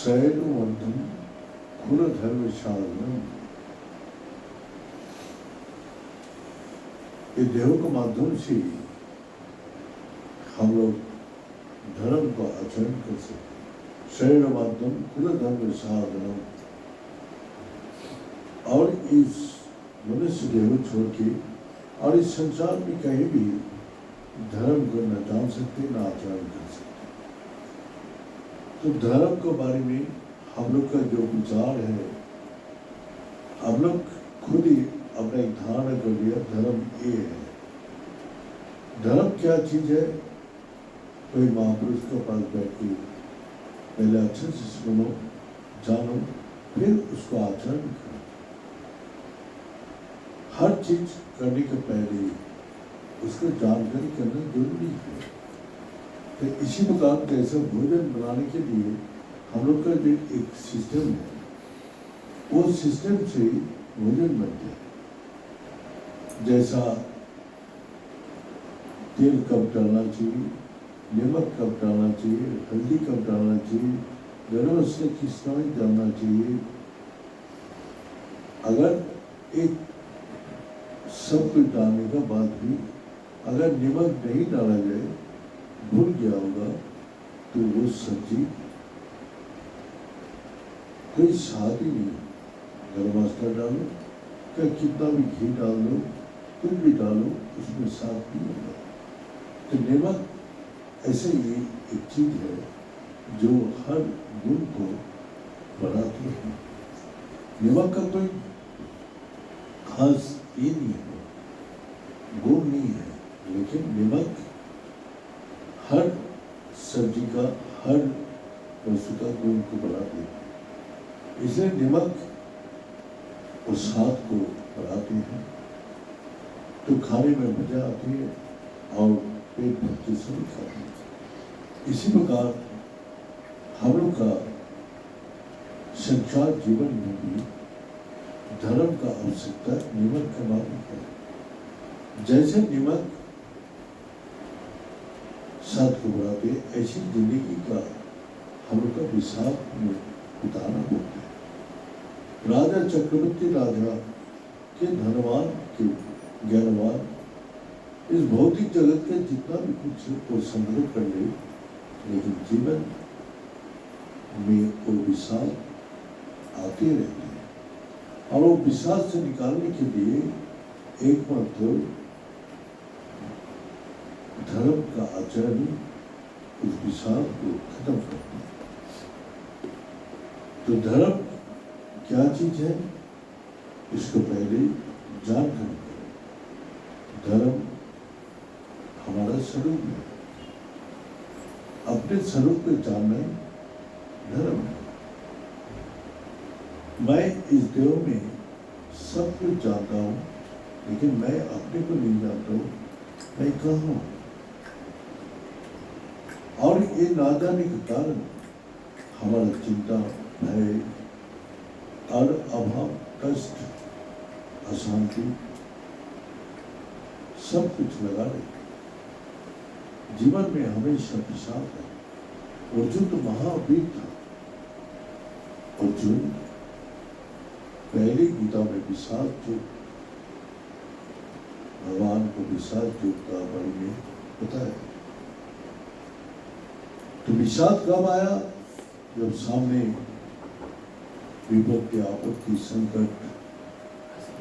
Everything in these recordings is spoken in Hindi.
शैलवंतम कुलधर्मशालनम। ये देव के माध्यम से हम लोग धर्म का आचरण कर सकते। शैलवंतम कुलधर्मशालनम। और इस मनुष्य देह छोड़ के और इस संसार में कहीं भी धर्म को न जान सकते न आचरण कर सकते। तो धर्म के बारे में हम लोग का जो विचार है, हम लोग खुद ही अपना एक धारणा कर लिया धर्म ये है। धर्म क्या चीज है? कोई महापुरुष के पास बैठ के पहले अच्छे से सुनो, जानो, फिर उसको आचरण करो। हर चीज करने के पहले उसको जानकारी करना जरूरी है। तो इसी प्रकार जैसे भोजन बनाने के लिए हम लोग का जो एक सिस्टम है, वो सिस्टम से भोजन बनते हैं। जैसा तेल कब डालना चाहिए, नमक कब डालना चाहिए, हल्दी कब डालना चाहिए, गरम मसाला किस समय डालना चाहिए। अगर एक सब कुछ डालने के बाद भी अगर नमक नहीं डाला जाए, भूल गया होगा, तो वो सब्जी कोई स्वाद ही नहीं। गरम मसाला डालो, क्या कितना भी घी डाल दो, कुछ भी डालो, उसमें स्वाद नहीं होगा। तो नमक ऐसे ही एक चीज है जो हर गुण को बढ़ाती है। नमक का कोई खास ये नहीं है, गुण नहीं है, लेकिन नमक हर सब्जी का, हर वस्तु का गुण को बढ़ाती है। इसलिए नमक उस स्वाद को बढ़ाती है, तो खाने में मजा आती है और पेट भर के सभी खाते हैं। इसी प्रकार हम लोग का संसार जीवन में भी धर्म का आवश्यकता नमक के माध्यम है। जैसे नमक स्वाद को बढ़ाते, ऐसी जिंदगी का हम लोग का विषाद में उतारना होता है। राजा चक्रवर्ती राजा के धनवान के ज्ञानवान इस भौतिक जगत के जितना भी कुछ वो संग्रह कर ले, लेकिन जीवन में वो विषाद आते रहते हैं। और वो विषाद से निकालने के लिए एकमात्र धर्म का आचरण उस विषाद को खत्म करता है। तो धर्म क्या चीज है, इसको पहले जानकारी करें। धर्म हमारा स्वरूप है, अपने स्वरूप को जानना धर्म है। मैं इस देव में सब कुछ जानता हूँ, लेकिन मैं अपने को नहीं जानता हूँ, मैं कहाँ हूँ। और ये ना जाने के कारण हमारा चिंता, भय और अभाव, कष्ट, अशांति सब कुछ लगा रहे। जीवन में हमेशा विषाद है। अर्जुन तो महावीर था। अर्जुन पहली गीता में विषाद युग, भगवान को विषाद युग का बारे में बताया। तो विषाद कब आया? जब सामने विपत्ति, आपत्ति, संकट,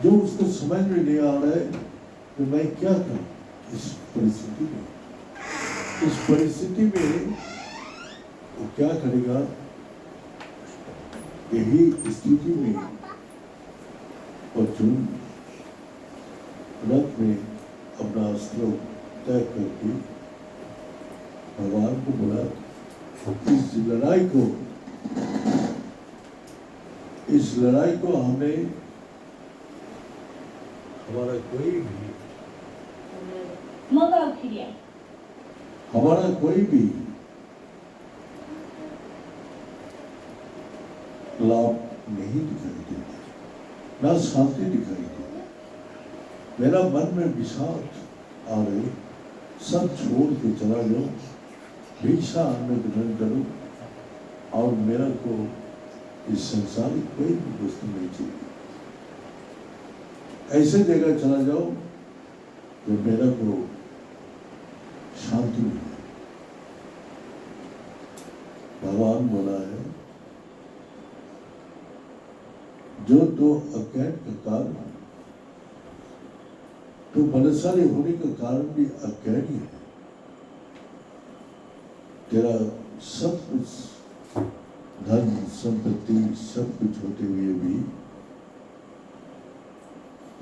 जो उसको समझ में नहीं आ रहा है तो मैं क्या करूं इस परिस्थिति में। इस परिस्थिति में वो क्या करेगा? यही स्थिति में अर्जुन रथ में अपना अस्त्र तय करके भगवान को बोला, इस लड़ाई को हमने हमारा कोई भी लाभ नहीं दिखाई देता, ना शांति दिखाई देती। मेरा मन में विषाद आ रहे, सब छोड़ के चला जाओ, भिक्षा अन्न ग्रहण करो और मेरा को इस संसारिक कोई भी वस्तु नहीं चाहिए। ऐसे जगह चला जाओ जो मेरा को शांति मिले। भगवान बोला है, जो तो अज्ञान का कारण, तो बलशाली होने का कारण भी अज्ञानी है। तेरा सब कुछ धन संपत्ति सब कुछ होते हुए भी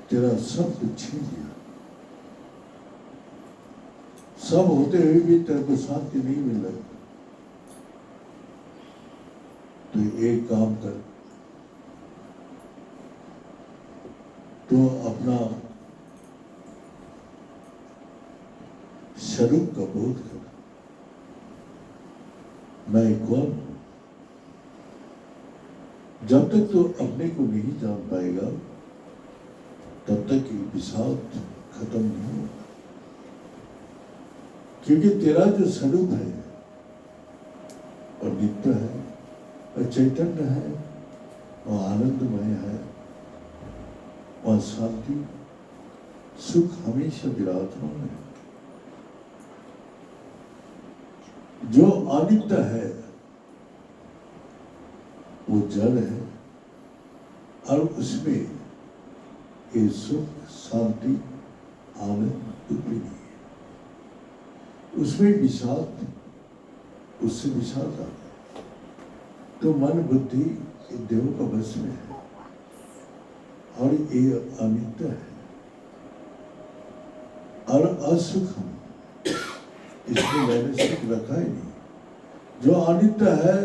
तेरा सब कुछ छीन लिया। सब होते हुए भी तेरे को शांति नहीं मिल रही। तो एक काम कर, तो अपना स्वरूप का बोध कर। मैं कौन हूं? जब तक तो अपने को नहीं जान पाएगा तब तक ये विषाद खत्म नहीं होगा। क्योंकि तेरा जो स्वरूप है और नित्य है और चैतन्य है और आनंदमय है और शांति सुख हमेशा विराजमान है। जो अनित्य है वो जड़ है और उसमें ये सुख शांति आनंद कुछ भी नहीं है। उसमें विषाद, उससे विषाद आता है। तो मन बुद्धि देव का वश में है और ये अनित्य है और असुखम, इसमें मैंने सुख रखा ही नहीं। जो अनित्य है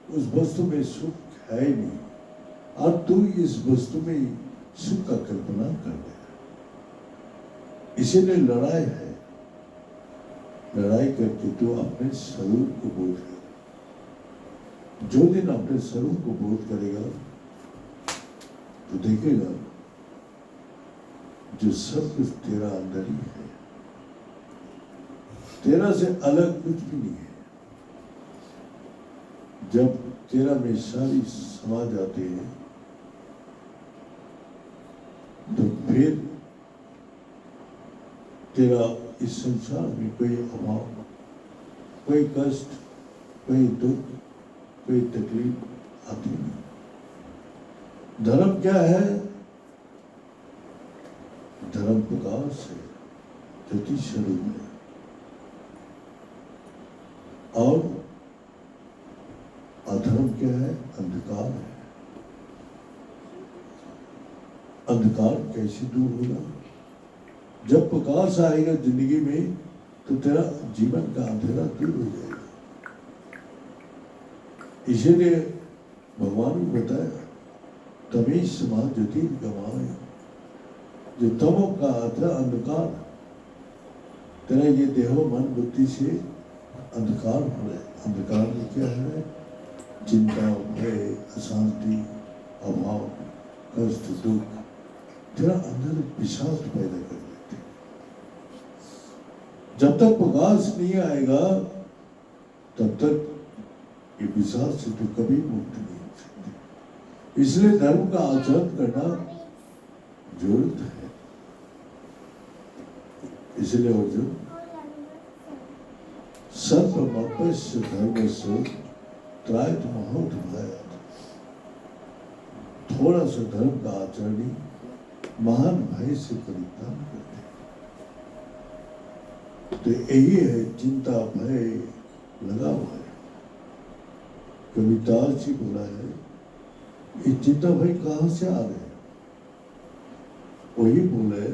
उस वस्तु में सुख है ही नहीं और तू इस वस्तु में सुख का कल्पना कर दे। इसीलिए लड़ाई है। लड़ाई करके तू अपने स्वरूप को बोध कर। जो दिन अपने स्वरूप को बोध करेगा तो देखेगा जो सब कुछ तेरा अंदर ही है, तेरा से अलग कुछ भी नहीं है। जब तेरा में सारी समा जाते हैं तो फिर तेरा इस संसार में कोई अभाव, कोई कष्ट, कोई दुख, कोई तकलीफ आती नहीं। धर्म क्या है? धर्म प्रकाश है, ज्योति स्वरूप है और अधर्म क्या है? अंधकार है। अंधकार कैसे दूर होगा? जब प्रकाश आएगा जिंदगी में तो तेरा जीवन का अंधेरा दूर हो जाएगा। इसीलिए भगवान ने बताया, तमेश मां ज्योतिर्गमय, जो तमो का अर्थ अंधकार, तेरा ये देहो मन बुद्धि से अंधकार हो रहा है। अंधकार में क्या है? चिंता, भय, अशांति, अभाव, कष्ट, दुख तेरा अंदर विषाद पैदा कर देते। जब तक प्रकाश नहीं आएगा तब तक ये पिशाच से तो कभी मुक्त नहीं हो सकते। इसलिए धर्म का आचरण करना जरूरत है। इसलिए अर्जुन सर्वमप्यस्य धर्मस्य त्रायतमहो भयात्। थोड़ा सा धर्म का आचरण ही महान भय से परित्राण करते हैं। तो यही है चिंता भय लगा हुआ है। कवितार जी बोला है ये चिंता भय कहां से आ रहे? वही बोले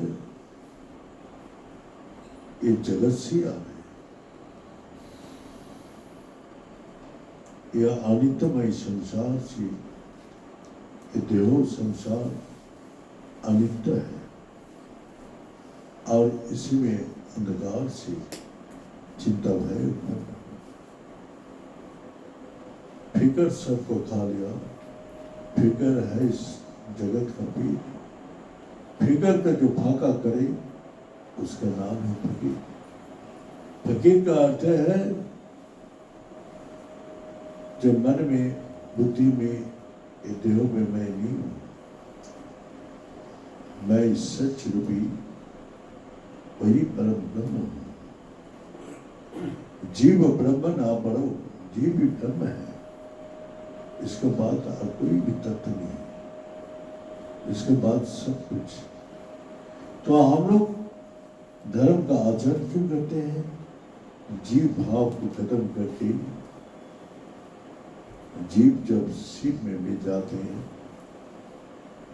ये जगत से आ रहे, यह अनित्यमय संसार से, ये देहो संसार अनित्य है और इसी में अंधकार से चिंता भय उत्पन्न। फिकर सबको खा लिया, फिकर है इस जगत का पेट। फिकर का जो फाका करे उसका नाम है फकीर। फकीर का अर्थ है जो मन में बुद्धि में देह में मैं नहीं हूं, मैं इस सच रूपी वही परम ब्रह्म हूं। जीव ब्रह्म ना पढ़ो, जीव भी ब्रह्म है। इसके बाद और कोई भी तत्व नहीं है, इसके बाद सब कुछ। तो हम लोग धर्म का आचरण क्यों करते हैं? जीव भाव को खत्म करके जीव जब शिव में मिल जाते हैं,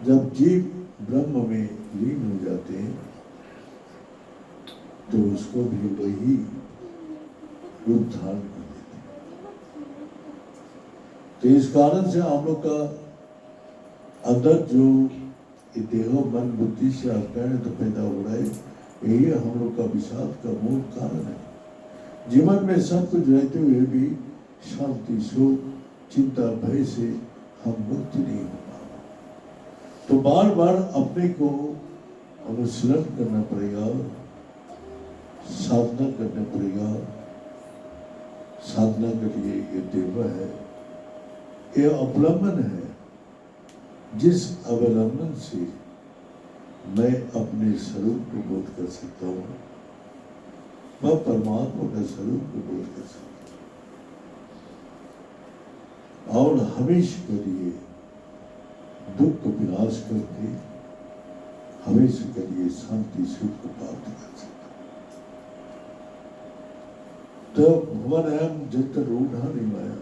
जब जीव ब्रह्म में लीन हो जाते हैं तो उसको भी वही रूप धारण कर देते हैं। तो इस कारण से हम लोग का अंदर जो देहो मन बुद्धि से अज्ञान तो पैदा हो रहा है, यही हम लोग का विषाद का मूल कारण है। जीवन में सब कुछ रहते हुए भी शांति सुख चिंता भय से हम मुक्त नहीं हो पा रहे। तो बार बार अपने को अनुशीलन करना पड़ेगा, साधना करना पड़ेगा। साधना के लिए ये देव है, ये अवलंबन है। जिस अवलंबन से मैं अपने स्वरूप को बोध कर सकता हूँ, मैं परमात्मा के स्वरूप को बोध कर सकता हूँ और हमेशा के लिए दुख को विनाश करके हमेशा के लिए शांति सुख को प्राप्त कर सकता हूँ। तो भगवान हम जब तक रूढ़ा नहीं माया,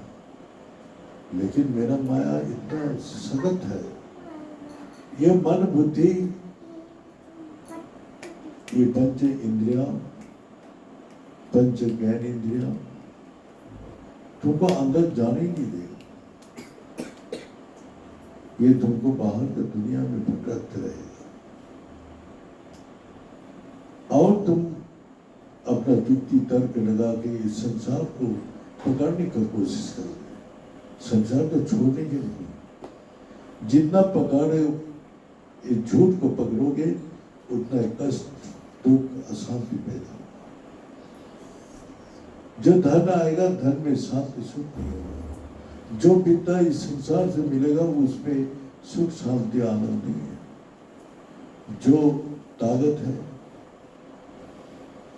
लेकिन मेरा माया इतना सख्त है, ये मन बुद्धि ये पंच इंद्रिया पंच ज्ञान इंद्रिया तुमको अंदर जाने नहीं देगा। ये तुमको बाहर की दुनिया में भटकते रहेगा और तुम अपना युक्ति तर्क लगा के इस संसार को पकड़ने की कोशिश करोगे। संसार को छोड़ने के नहीं, जितना पकड़े इस झूठ को पकड़ोगे उतना कष्ट दुख अशांति पैदा होगा। जो धन आएगा धन में शांति सुख नहीं होगा। जो विद्या इस संसार से मिलेगा उसमें सुख शांति आनंद नहीं है। जो ताकत है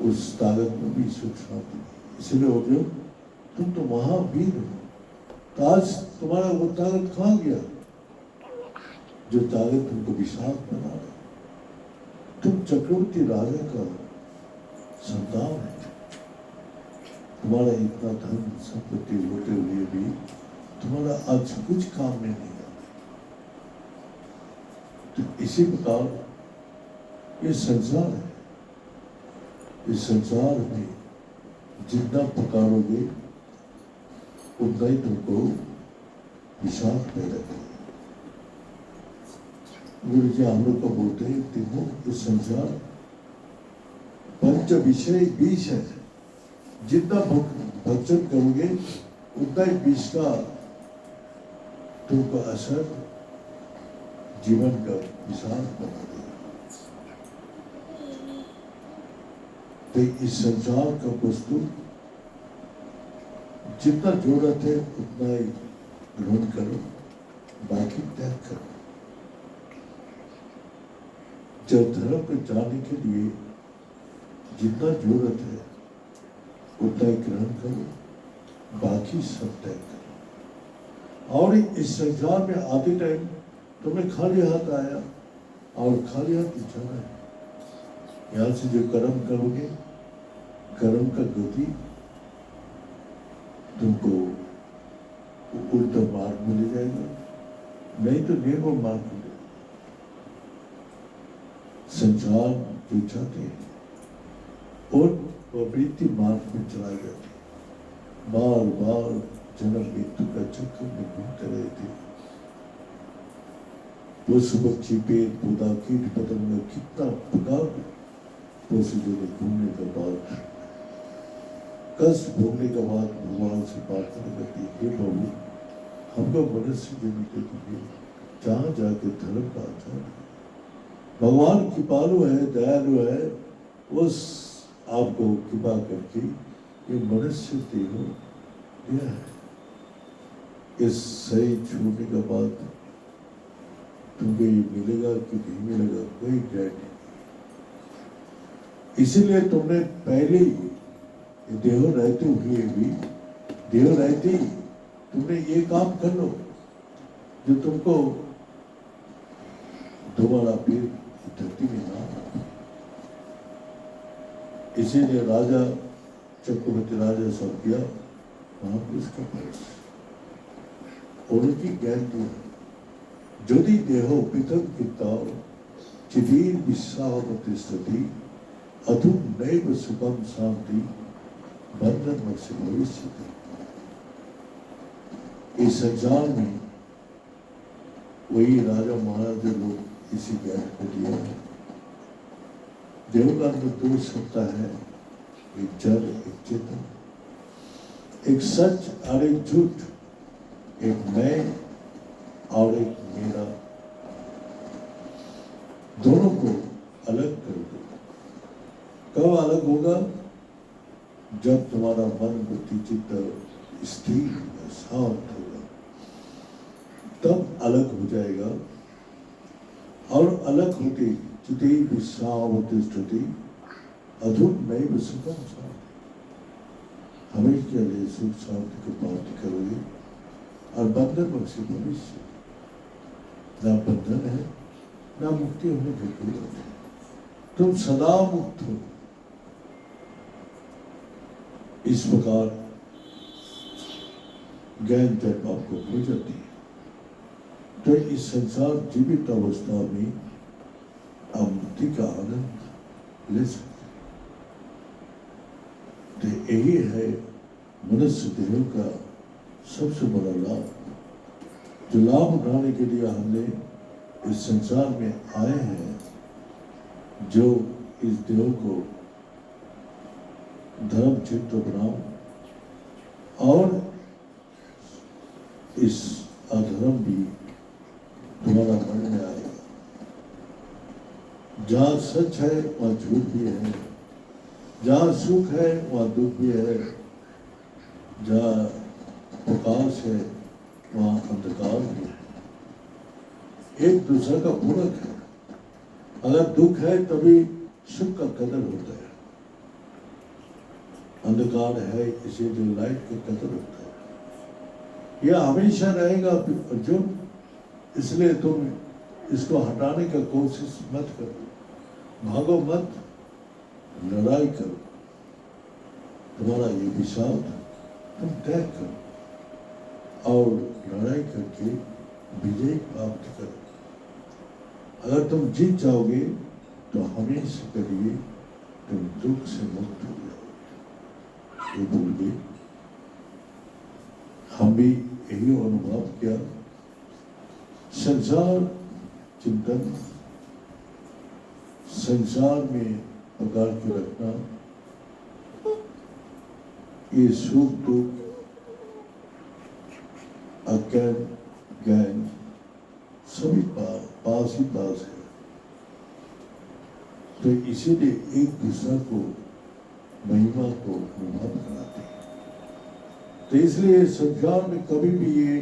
उस ताकत में भी सुख शांति नहीं। इसलिए हो गया तुम तो महावीर हो, तो आज तुम्हारा वो ताकत कहाँ गया जो ताकत तुमको विशाल बना रहा। तुम चक्रवर्ती राजा का संतान है। तुम्हारा इतना धन संपत्ति होते हुए भी तुम्हारा आज कुछ काम में नहीं आता। तो इसी प्रकार ये संसार है, इस संसार में जितना पकारोगे उतना ही तुमको विषाद पैदा करेगा। गुरु जी हम लोग को बोलते हैं देखो इस संसार पंच विषय विष है, जितना भक्षण करोगे उतना ही विष का तुमको असर जीवन का विषाद बना देगा। तो इस संसार का वस्तु जितना जरूरत है उतना ही ग्रहण करो, बाकी त्याग करो। जब धर्म पे जाने के लिए जितना जरूरत है उतना ही ग्रहण करो, बाकी सब त्याग करो। और इस संसार में आते टाइम तुम्हें खाली हाथ आया और खाली हाथ जाना है। यहाँ से जो कर्म करोगे, कर्म का गति तुमको उल्टा मार्ग मिल जाएगा, नहीं तो निर्मल मार्ग मिलेगा। संसार जो चाहते हैं और प्रवृत्ति मार्ग में चला जाते हैं, बार बार जन्म मृत्यु का चक्कर में घूमते रहते हैं। पशु पक्षी पेड़ पौधा कीट पतंग कितना प्रकार पशु जो घूमने के बाद कष्ट भोगने के बाद भगवान से प्रार्थना करती है, हे प्रभु हमको मनुष्य जन्म दे दीजिए जहाँ जाके धर्म का आचार। भगवान कृपालु है, दयालु है, उस आपको कृपा करके ये मनुष्य देह दिया है। इस सही छूटने के बाद तुमको ये मिलेगा कि नहीं मिलेगा कोई गारंटी। इसीलिए तुमने पहले देह रहते हुए भी, देह रहते ही तुमने ये काम कर लो जो तुमको दोबारा फिर धरती में ना। इसीलिए राजा चक्रवर्ती राजा सब किया महापुरुष का प्रयास उनकी ज्ञान दिया। यदि देहो पृथक कृताओ चिदीर विश्रामति स्थिति अधुम नैव सुखम शांति बंधन मत्स्य भविष्य। इस संसार में वही राजा महाराजा लोग इसी ज्ञान को दिया है। देव का अंदर दो सत्ता है, एक जड़ एक चेतन, एक सच और एक झूठ, एक मैं और एक मेरा। दोनों को अलग कर दो। कब अलग होगा? जब तुम्हारा मन बुद्धि चित्त स्थिर होगा, शांत होगा, तब अलग हो जाएगा। और अलग होते चिति विश्रामति स्थिति अधुम नैव सुखम शांति। हमेशा लिए सुख शांति को प्राप्त करोगे और बंधन बख्शे भविष्य। ना बंधन है ना मुक्ति होने की जरूरत है, तुम सदा मुक्त हो। इस प्रकार ज्ञान जब आपको हो जाती है तो इस संसार जीवित अवस्था में आप मुक्ति का आनंद ले सकते। तो यही है मनुष्य देह का सबसे बड़ा लाभ, जो लाभ उठाने के लिए हमने इस संसार में आए हैं। जो इस देह को धर्म चित्र बनाओ और इस अधर्म भी तुम्हारा मन में आएगा। जहाँ सच है वहाँ झूठ भी है, जहाँ सुख है वहाँ दुख भी है, जहाँ प्रकाश है वहाँ अंधकार भी है। एक दूसरे का पूरक है। अगर दुख है तभी सुख का कदर होता है, अंधकार है इसीलिए लाइट का कदर होता है। यह हमेशा रहेगा अर्जुन, इसलिए तुम इसको हटाने का कोशिश मत करो, भागो मत, लड़ाई करो। तुम्हारा ये विषाद तुम त्याग करो और लड़ाई करके विजय प्राप्त करो। अगर तुम जीत जाओगे तो हमेशा के लिए तुम दुख से मुक्त हो जाओगे। ये बोल के हम भी यही अनुभव किया। संसार चिंतन, संसार में पकड़ के रखना, ये सुख दुख अज्ञान ज्ञान सभी पास ही पास है। तो इसीलिए एक दूसरे को महिमा को अनुभव कराते हैं। तो इसलिए संसार में कभी भी ये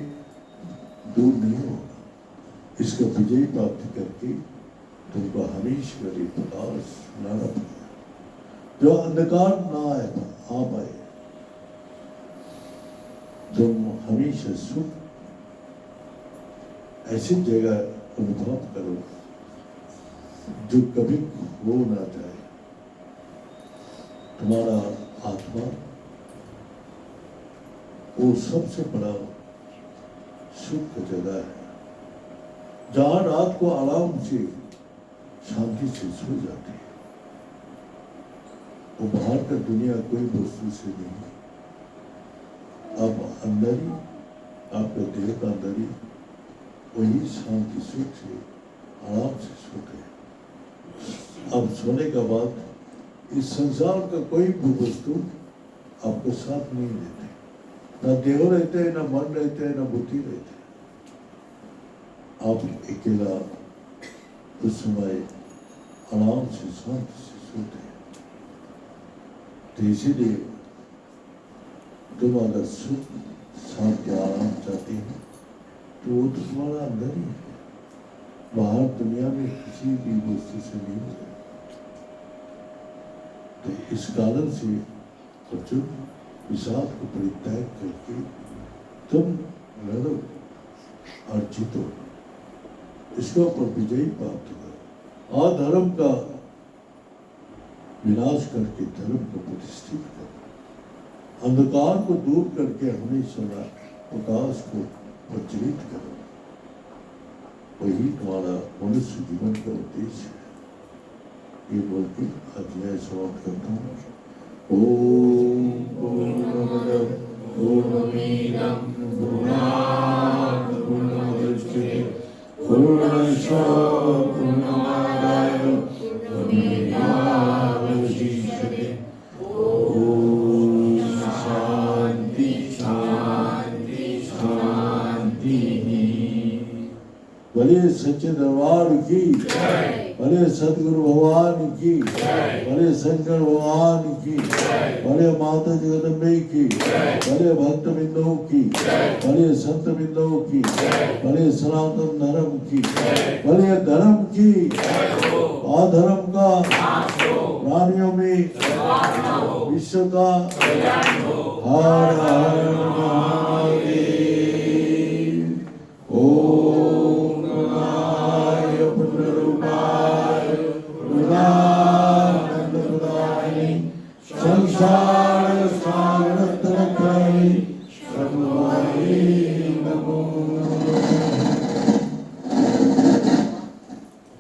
दूर नहीं होगा। इसका विजय प्राप्त करके तुमको हमेशा के लिए प्रकाश लाना पड़ेगा, जो अंधकार ना आ पाए। तुम हमेशा सुख ऐसी जगह अनुभव करो जो कभी खो ना जाए। तुम्हारा आत्मा वो सबसे बड़ा सुख का जगह है, जहां रात को आराम से शांति से सो जाते हैं। वो बाहर का दुनिया कोई वस्तु से नहीं, आप अंदर ही, आपके देह का अंदर ही वही शांति सुख से आराम से सोते हैं। अब सोने के बाद इस संसार का कोई भी वस्तु आपको साथ नहीं देते, ना देह रहते हैं, ना मन रहते हैं, ना बुद्धि रहते हैं। आप अकेला उस समय आराम से शांति से सोते हैं। तो इसीलिए तुम अगर सुख शांति आराम चाहते हो तो वो तो तुम्हारा अंदर ही है, बाहर दुनिया में किसी भी वस्तु से नहीं होता। तो इस कारण से अर्जुन विषाद को परित्याग करके तुम लड़ो और जीतो, इसके ऊपर विजय प्राप्त करो और धर्म का विनाश करके धर्म को प्रतिष्ठित करो, अंधकार को दूर करके हमेशा प्रकाश को प्रज्वलित करो। वही तुम्हारा मनुष्य जीवन का उद्देश्य है। ये बोल के आज मैं समाप्त करता हूँ। ओम पूर्णमदः पूर्णमिदं पूर्णात् पूर्णमुदच्यते पूर्णस्य पूर्णमादाय पूर्णमेवावशिष्यते। ओम शांति शांति शांति। भले सच्चे दरबार की, भले सतगुरु भगवान की, भले शंकर भगवान की, भले माता जगदम्बे की, भले भक्त बिंदुओं की, भले संत बिंदुओं की, भले सनातन धर्म की, भले धर्म की, अधर्म का प्राणियों में विश्व का हर हर महादेव। ओम नमः पुनरुपाय पुनरानंद प्रदायिनी संसार सागर तरकारिणी